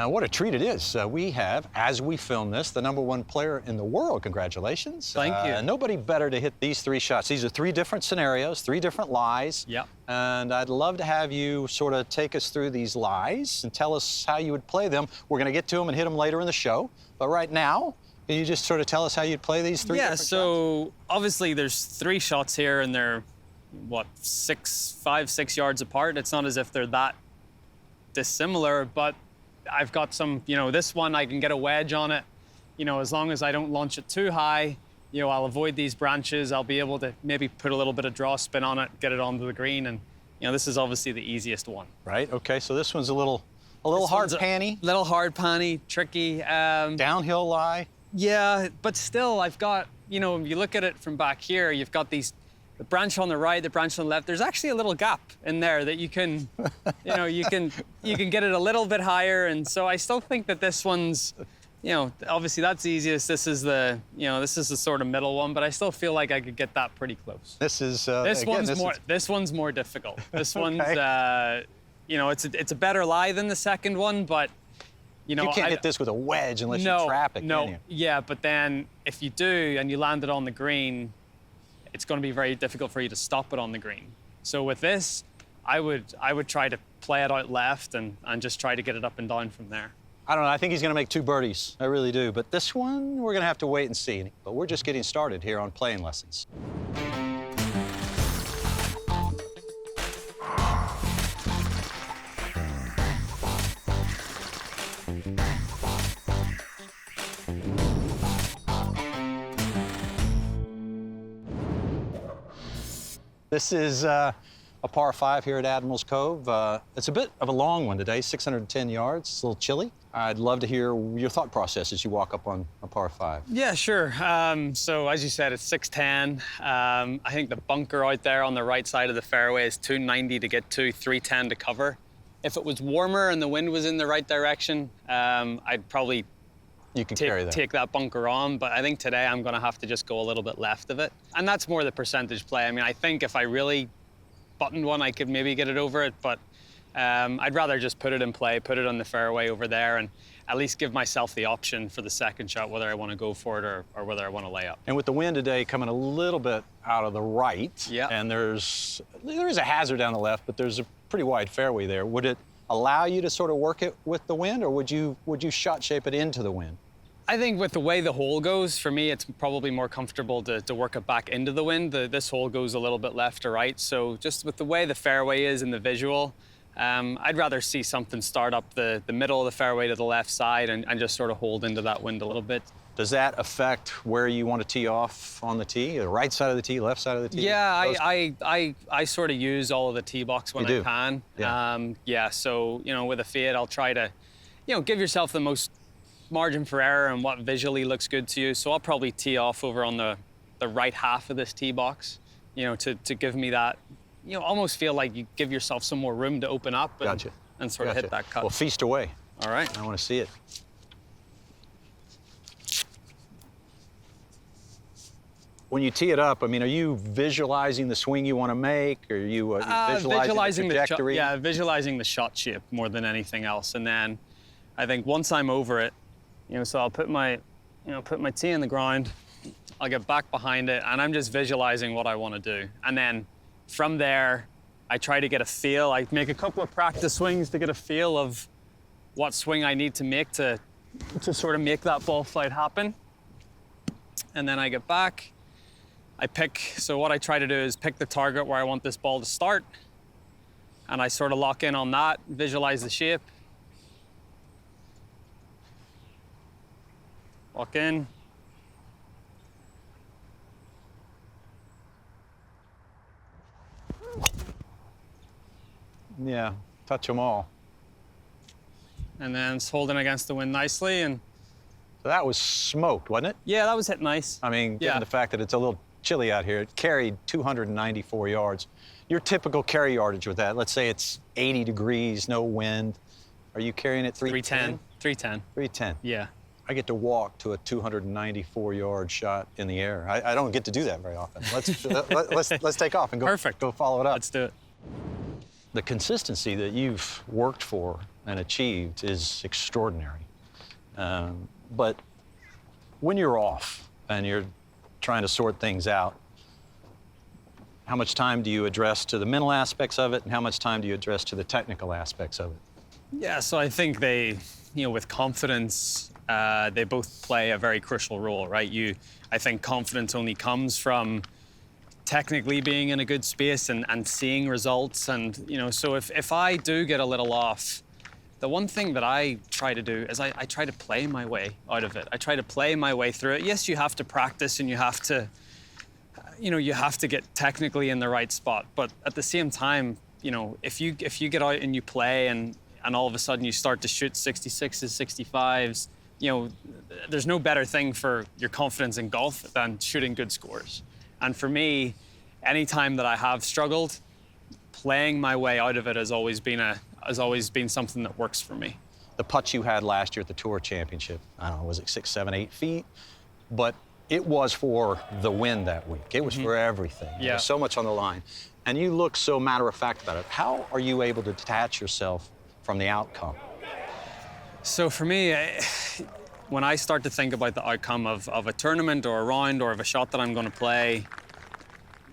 What a treat it is. We have, as we film this, the #1 player in the world. Congratulations. Thank you. Nobody better to hit these 3 shots. These are 3 different scenarios, 3 different lies. Yep. And I'd love to have you sort of take us through these lies and tell us how you would play them. We're going to get to them and hit them later in the show. But right now, can you just sort of tell us how you'd play these 3 different shots? Yeah, so obviously there's 3 shots here and they're, what, 5, 6 yards apart. It's not as if they're that dissimilar, but I've got some, this one I can get a wedge on it. As long as I don't launch it too high, I'll avoid these branches. I'll be able to maybe put a little bit of draw spin on it, get it onto the green, and this is obviously the easiest one. Right. Okay. So this one's a little hard panny. Little hard panny, tricky. Downhill lie. Yeah, but still, I've got, if you look at it from back here, you've got the branch on the right, the branch on the left. There's actually a little gap in there that you can, you can get it a little bit higher. And so I still think that this one's, obviously that's easiest. This is the, this is the sort of middle one, but I still feel like I could get that pretty close. This is this one's more difficult. This one's, it's a better lie than the second one, but you can't hit this with a wedge unless you trap it, can you? Yeah, but then if you do and you land it on the green, it's going to be very difficult for you to stop it on the green. So with this, I would try to play it out left and just try to get it up and down from there. I don't know. I think he's going to make 2 birdies. I really do. But this one, we're going to have to wait and see. But we're just getting started here on Playing Lessons. This is a par 5 here at Admiral's Cove. It's a bit of a long one today, 610 yards. It's a little chilly. I'd love to hear your thought process as you walk up on a par 5. Yeah, sure. So as you said, it's 610. I think the bunker out there on the right side of the fairway is 290 to get to, 310 to cover. If it was warmer and the wind was in the right direction, I'd probably take that bunker on, but I think today I'm going to have to just go a little bit left of it. And that's more the percentage play. I mean, I think if I really buttoned one, I could maybe get it over it, but I'd rather just put it in play, put it on the fairway over there, and at least give myself the option for the second shot, whether I want to go for it or whether I want to lay up. And with the wind today coming a little bit out of the right, and there is a hazard down the left, but there's a pretty wide fairway there. Would it allow you to sort of work it with the wind, or would you shot shape it into the wind? I think with the way the hole goes, for me, it's probably more comfortable to work it back into the wind. This hole goes a little bit left to right, so just with the way the fairway is in the visual, I'd rather see something start up the middle of the fairway to the left side and just sort of hold into that wind a little bit. Does that affect where you want to tee off on the tee? The right side of the tee, left side of the tee? Yeah, I sort of use all of the tee box when I can. Yeah. So, with a fade, I'll try to, give yourself the most margin for error and what visually looks good to you. So I'll probably tee off over on the right half of this tee box, to give me that, almost feel like you give yourself some more room to open up and sort of hit that cut. Well, feast away. All right. I want to see it. When you tee it up, I mean, are you visualizing the swing you want to make? Or are you visualizing the trajectory? Visualizing the shot shape more than anything else. And then I think once I'm over it, so I'll put my tee in the ground, I'll get back behind it, and I'm just visualizing what I want to do. And then from there, I try to get a feel. I make a couple of practice swings to get a feel of what swing I need to make to sort of make that ball flight happen. And then I get back, so what I try to do is pick the target where I want this ball to start, and I sort of lock in on that, visualize the shape. Walk in. Yeah, touch them all. And then it's holding against the wind nicely. And so that was smoked, wasn't it? Yeah, that was hit nice. I mean, given the fact that it's a little chilly out here, it carried 294 yards. Your typical carry yardage with that, let's say it's 80 degrees, no wind. Are you carrying it 310? 310. 310. Yeah. I get to walk to a 294-yard shot in the air. I don't get to do that very often. Let's take off and go. Perfect. Go follow it up. Let's do it. the consistency that you've worked for and achieved is extraordinary. But when you're off and you're trying to sort things out, how much time do you address to the mental aspects of it, and how much time do you address to the technical aspects of it? Yeah, so I think they, with confidence, they both play a very crucial role, right? I think confidence only comes from technically being in a good space and seeing results. And, so if I do get a little off, the one thing that I try to do is I try to play my way out of it. I try to play my way through it. Yes, you have to practice and you have to, you have to get technically in the right spot. But at the same time, if you get out and you play and all of a sudden you start to shoot 66s, 65s, there's no better thing for your confidence in golf than shooting good scores. And for me, any time that I have struggled, playing my way out of it has always been something that works for me. The putts you had last year at the Tour Championship, I don't know, was it 6, 7, 8 feet? But it was for the win that week. It was for everything. Yeah. There was so much on the line. And you look so matter-of-fact about it. How are you able to detach yourself from the outcome? So for me, when I start to think about the outcome of a tournament or a round or of a shot that I'm going to play,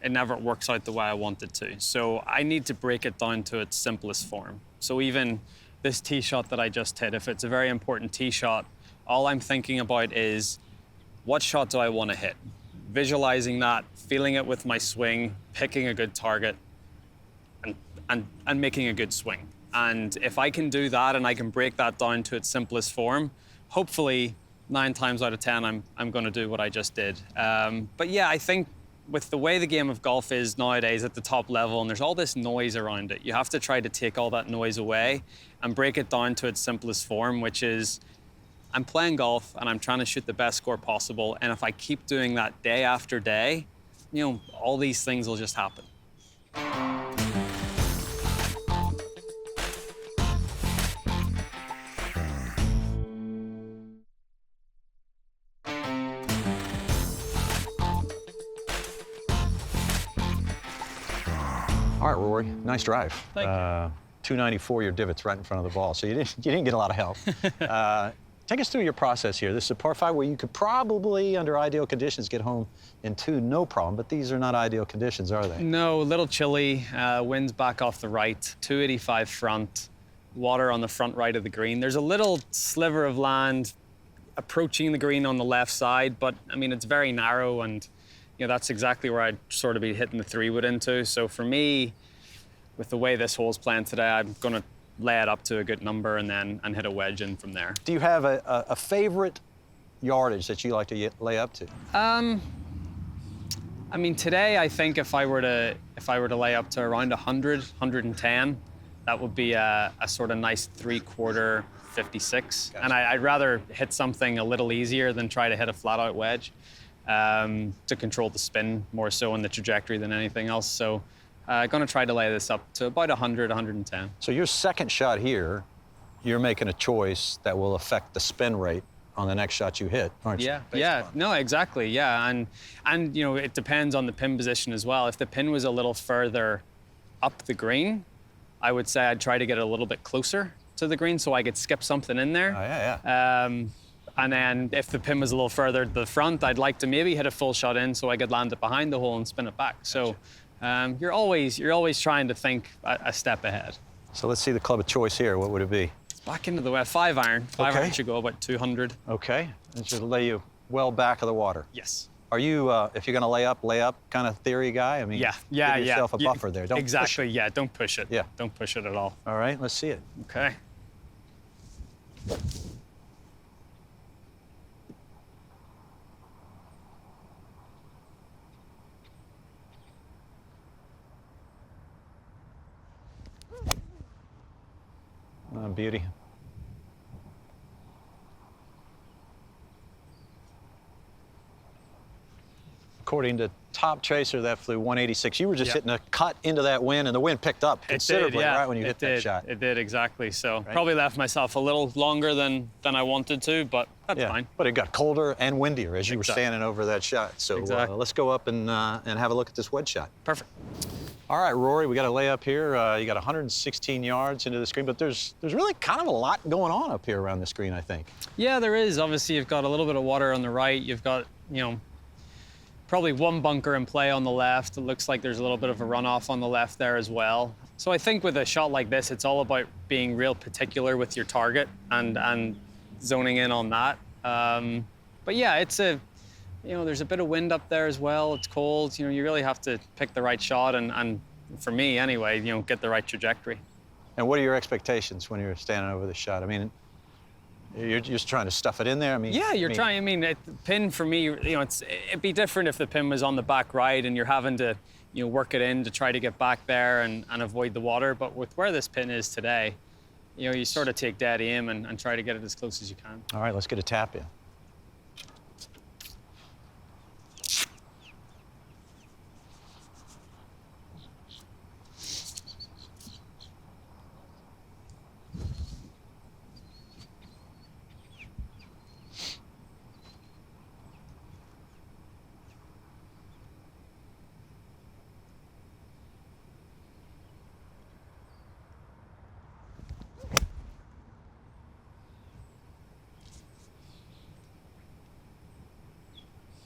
it never works out the way I want it to. So I need to break it down to its simplest form. So even this tee shot that I just hit, if it's a very important tee shot, all I'm thinking about is, what shot do I want to hit? Visualizing that, feeling it with my swing, picking a good target, and making a good swing. And if I can do that and I can break that down to its simplest form, hopefully 9 times out of 10, I'm going to do what I just did. But yeah, I think with the way the game of golf is nowadays at the top level, and there's all this noise around it, you have to try to take all that noise away and break it down to its simplest form, which is, I'm playing golf and I'm trying to shoot the best score possible. And if I keep doing that day after day, all these things will just happen. All right, Rory, nice drive. Thank you. 294, your divot's right in front of the ball, so you didn't get a lot of help. Take us through your process here. This is a par 5 where you could probably, under ideal conditions, get home in 2, no problem, but these are not ideal conditions, are they? No, a little chilly, wind's back off the right, 285 front, water on the front right of the green. There's a little sliver of land approaching the green on the left side, but I mean, it's very narrow, and that's exactly where I'd sort of be hitting the 3-wood into. So for me, with the way this hole's playing today, I'm going to lay it up to a good number and hit a wedge in from there. Do you have a favorite yardage that you like to lay up to? I mean, today I think if I were to lay up to around 100, 110, that would be a sort of nice 3/4 56. Gotcha. And I'd rather hit something a little easier than try to hit a flat-out wedge to control the spin more so in the trajectory than anything else. So going to try to lay this up to about 100, 110. So your second shot here, you're making a choice that will affect the spin rate on the next shot you hit, aren't you? Yeah, no, exactly, yeah. And it depends on the pin position as well. If the pin was a little further up the green, I would say I'd try to get it a little bit closer to the green so I could skip something in there. Oh, yeah. And then if the pin was a little further to the front, I'd like to maybe hit a full shot in so I could land it behind the hole and spin it back. So you're always trying to think a step ahead. So let's see the club of choice here. What would it be? Back into the way, 5-iron. 5-iron should go about 200. Okay. It should lay you well back of the water. Yes. Are you, if you're going to lay up kind of theory guy? I mean, yeah. Give yourself a buffer there. Don't exactly. push it. Yeah. Don't push it. Yeah. Don't push it at all. All right. Let's see it. Okay. Oh, beauty. According to Top Tracer, that flew 186. You were just hitting a cut into that wind, and the wind picked up considerably right when you hit that shot. It did, exactly. So probably left myself a little longer than I wanted to, but that's fine. But it got colder and windier as you were standing over that shot. So let's go up and have a look at this wedge shot. Perfect. All right, Rory, we got a layup here. You got 116 yards into the screen, but there's really kind of a lot going on up here around the screen, I think. Yeah, there is. Obviously, you've got a little bit of water on the right. You've got, probably one bunker in play on the left. It looks like there's a little bit of a runoff on the left there as well. So I think with a shot like this, it's all about being real particular with your target and zoning in on that. But yeah, there's a bit of wind up there as well. It's cold. You really have to pick the right shot and for me anyway, get the right trajectory. And what are your expectations when you're standing over the shot? I mean, you're just trying to stuff it in there? Yeah, trying. The pin for me, it'd be different if the pin was on the back right and you're having to, work it in to try to get back there and avoid the water. But with where this pin is today, you sort of take dead aim and try to get it as close as you can. All right, let's get a tap in.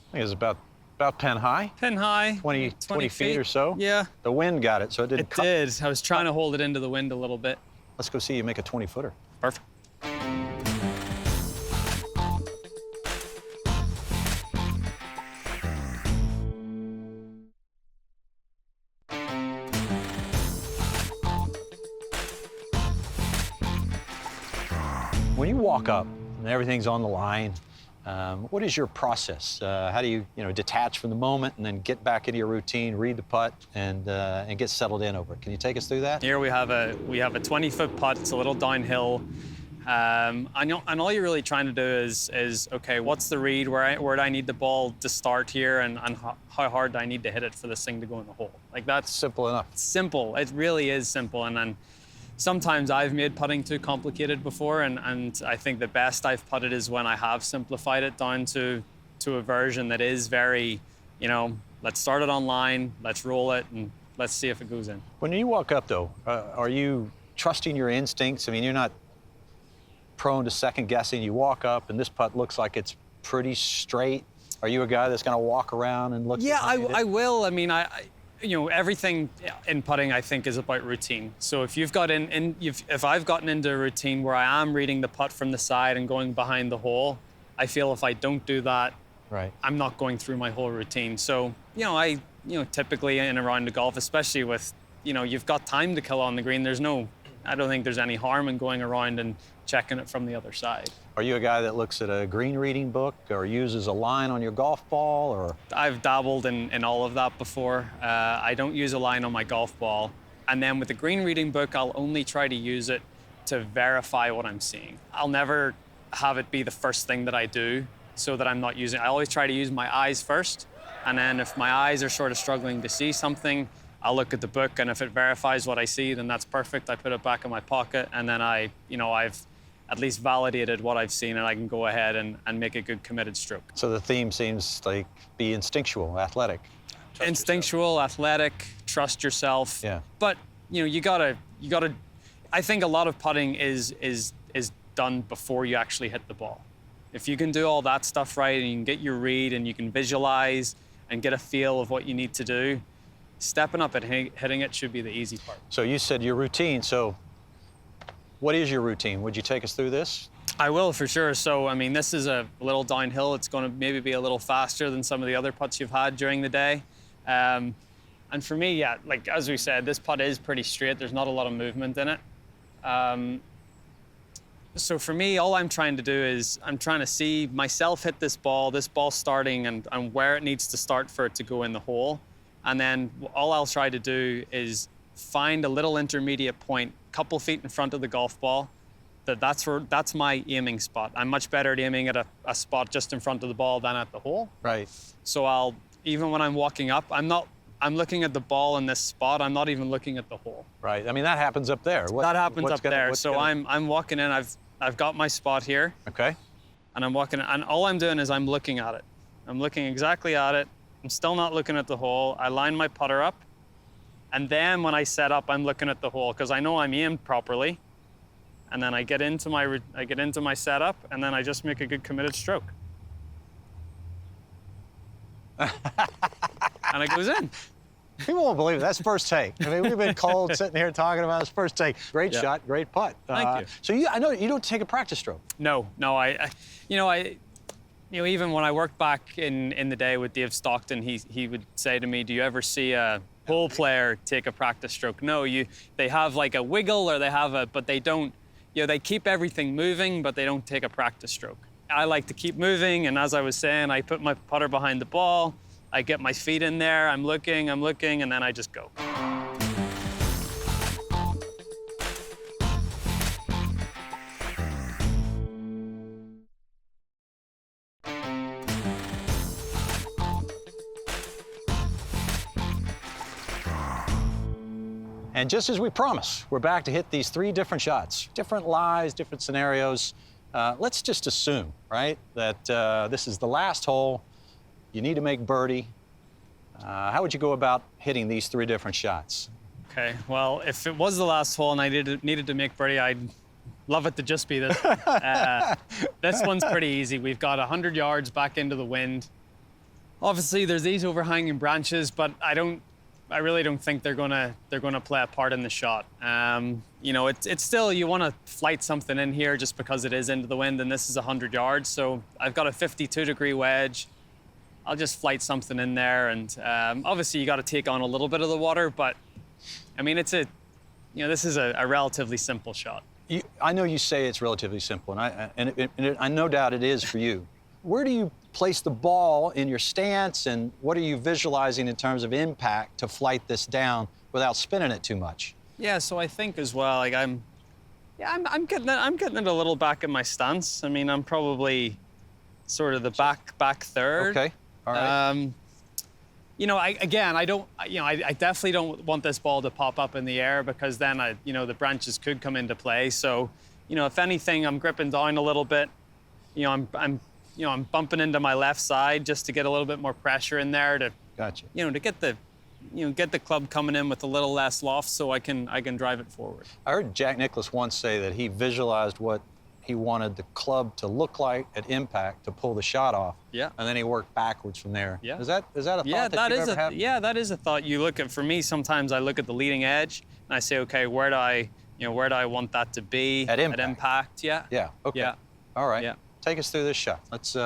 I think it's about pin high. Pin high. 20 feet or so. Yeah. The wind got it, so it didn't. It did. I was trying to hold it into the wind a little bit. Let's go see you make a 20-footer. Perfect. When you walk up and everything's on the line, what is your process? How do you, detach from the moment and then get back into your routine, read the putt, and get settled in over it? Can you take us through that? Here we have a 20-foot putt. It's a little downhill, and all you're really trying to do is okay, what's the read? Where do I need the ball to start here, and how hard do I need to hit it for this thing to go in the hole? Like, that's simple enough. Simple. It really is simple, and then. Sometimes I've made putting too complicated before, and I think the best I've putted is when I have simplified it down to a version that is very, let's start it online, let's roll it, and let's see if it goes in. When you walk up, though, are you trusting your instincts? I mean, you're not prone to second guessing. You walk up, and this putt looks like it's pretty straight. Are you a guy that's going to walk around and look? Yeah, I will. I mean, everything in putting, I think, is about routine. So if you've got if I've gotten into a routine where I am reading the putt from the side and going behind the hole, I feel if I don't do that, right, I'm not going through my whole routine. So, I typically in a round of golf, especially with, you've got time to kill on the green, I don't think there's any harm in going around and checking it from the other side. Are you a guy that looks at a green reading book or uses a line on your golf ball, or? I've dabbled in all of that before. I don't use a line on my golf ball. And then with the green reading book, I'll only try to use it to verify what I'm seeing. I'll never have it be the first thing that I do so that I'm not using it. I always try to use my eyes first. And then if my eyes are sort of struggling to see something, I'll look at the book, and if it verifies what I see, then that's perfect. I put it back in my pocket, and then I've at least validated what I've seen, and I can go ahead and make a good committed stroke. So the theme seems like be instinctual, athletic. Instinctual, athletic, trust yourself. Yeah. But you gotta. I think a lot of putting is done before you actually hit the ball. If you can do all that stuff right, and you can get your read, and you can visualize and get a feel of what you need to do, stepping up and hitting it should be the easy part. So you said your routine. So what is your routine? Would you take us through this? I will, for sure. So, this is a little downhill. It's going to maybe be a little faster than some of the other putts you've had during the day. And for me, yeah, like as we said, this putt is pretty straight. There's not a lot of movement in it. So for me, all I'm trying to do is I'm trying to see myself hit this ball starting and where it needs to start for it to go in the hole. And then all I'll try to do is find a little intermediate point, a couple feet in front of the golf ball. That's my aiming spot. I'm much better at aiming at a spot just in front of the ball than at the hole. Right. So even when I'm walking up, I'm looking at the ball in this spot. I'm not even looking at the hole. Right. I mean, that happens up there. That happens up there. So I'm walking in. I've got my spot here. Okay. And I'm walking in, and all I'm doing is I'm looking at it. I'm looking exactly at it. I'm still not looking at the hole. I line my putter up, And then when I set up, I'm looking at the hole because I know I'm aimed properly. And then I get into my setup, and then I just make a good committed stroke. And it goes in. People won't believe it. That's first take. I mean, we've been cold sitting here talking about this first take. Great shot, great putt. Thank you. So I know you don't take a practice stroke. No, even when I worked back in the day with Dave Stockton, he would say to me, "Do you ever see a hole player take a practice stroke?" No, they have like a wiggle or but they don't. They keep everything moving, but they don't take a practice stroke. I like to keep moving, and as I was saying, I put my putter behind the ball, I get my feet in there, I'm looking, and then I just go. And just as we promised, we're back to hit these 3 different shots, different lies, different scenarios. Let's just assume, right, that this is the last hole. You need to make birdie. How would you go about hitting these 3 different shots? Okay, well, if it was the last hole and I needed to make birdie, I'd love it to just be this one. This one's pretty easy. We've got 100 yards back into the wind. Obviously, there's these overhanging branches, but I really don't think they're gonna play a part in the shot. It's still, you want to flight something in here just because it is into the wind, and this is 100 yards. So I've got a 52-degree wedge. I'll just flight something in there, and obviously you got to take on a little bit of the water, but I mean this is a relatively simple shot. I know you say it's relatively simple, and I no doubt it is for you. Where do you place the ball in your stance, and what are you visualizing in terms of impact to flight this down without spinning it too much? Yeah, so I think as well, like I'm getting it a little back in my stance. I mean, I'm probably sort of the back third. Okay, all right. I definitely don't want this ball to pop up in the air because then the branches could come into play. So, if anything, I'm gripping down a little bit. I'm bumping into my left side just to get a little bit more pressure in there to, Gotcha. To get the club coming in with a little less loft so I can drive it forward. I heard Jack Nicklaus once say that he visualized what he wanted the club to look like at impact to pull the shot off. Yeah. And then he worked backwards from there. Yeah. Is that a thought that you've ever had? Yeah, that is a thought. You look at, for me, sometimes I look at the leading edge and I say, okay, where do I want that to be at impact? At impact, yeah. Yeah. Okay. Yeah. All right. Yeah. Take us through this shot. Let's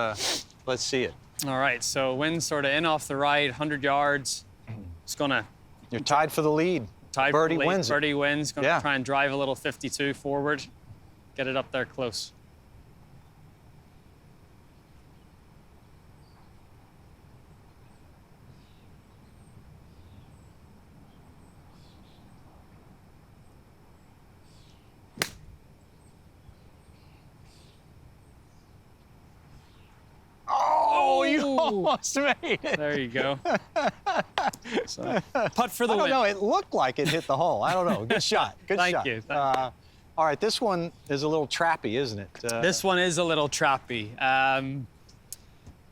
see it. All right. So wind sort of in off the right, 100 yards. It's gonna. You're tied for the lead. Birdie wins. Birdie wins. Gonna try and drive a little 52 forward, get it up there close. Oh, you almost made it. There you go. So, putt for the win. I don't know. It looked like it hit the hole. I don't know. Good shot. Good shot. Thank you. All right, this one is a little trappy, isn't it? This one is a little trappy,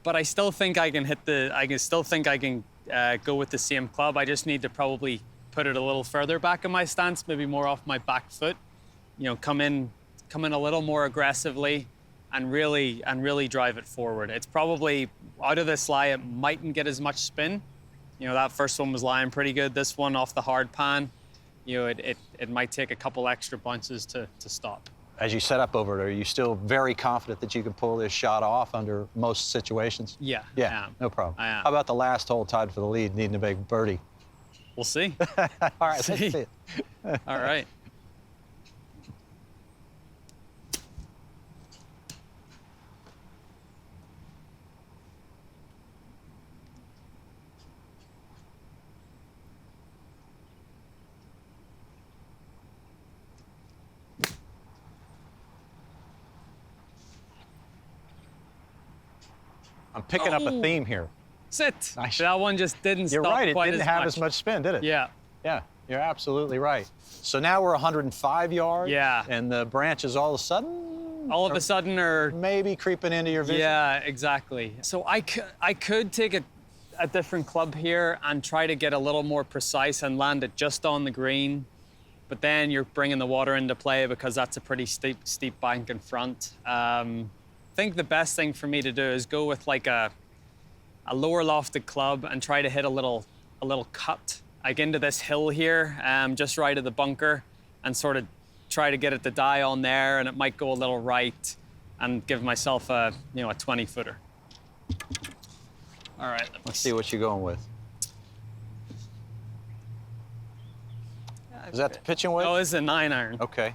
but I still think I can go with the same club. I just need to probably put it a little further back in my stance, maybe more off my back foot. Come in a little more aggressively, and really drive it forward. It's probably out of this lie, it mightn't get as much spin. That first one was lying pretty good. This one off the hard pan, it might take a couple extra bounces to stop. As you set up over it, are you still very confident that you can pull this shot off under most situations? Yeah. Yeah, no problem. I am. How about the last hole tied for the lead, needing a big birdie? We'll see. All right, let's see it. All right. I'm picking up a theme here. Sit. Nice. That one just didn't stop quite as much. You're right, it didn't have as much spin, did it? Yeah. Yeah, you're absolutely right. So now we're 105 yards. Yeah. And the branches all of a sudden are maybe creeping into your vision. Yeah, exactly. So I could take a different club here and try to get a little more precise and land it just on the green. But then you're bringing the water into play because that's a pretty steep bank in front. I think the best thing for me to do is go with like a lower lofted club and try to hit a little cut, like into this hill here, just right of the bunker, and sort of try to get it to die on there, and it might go a little right, and give myself a 20-footer. All right, let's see what you're going with. Is that the pitching wedge? Oh, it's a 9-iron. Okay.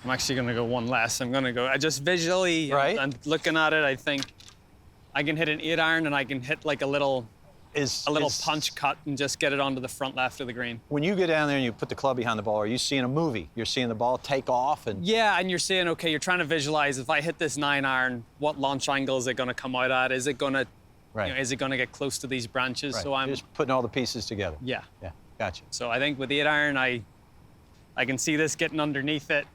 I'm actually gonna go one less. I just visually, right. I'm looking at it, I think I can hit an 8-iron, and I can hit like a little punch cut and just get it onto the front left of the green. When you get down there and you put the club behind the ball, are you seeing a movie? You're seeing the ball take off and... Yeah, and you're saying, okay, you're trying to visualize, if I hit this 9-iron, what launch angle is it gonna come out at? Is it gonna, is it gonna get close to these branches? Right. So I'm just putting all the pieces together. Yeah. Yeah, gotcha. So I think with the 8-iron, I can see this getting underneath it.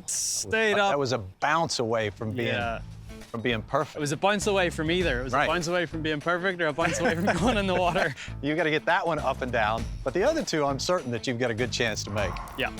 Stayed up. That was a bounce away from being perfect. It was a bounce away from either. It was a bounce away from being perfect or a bounce away from going in the water. You got to get that one up and down. But the other two, I'm certain that you've got a good chance to make. Yeah.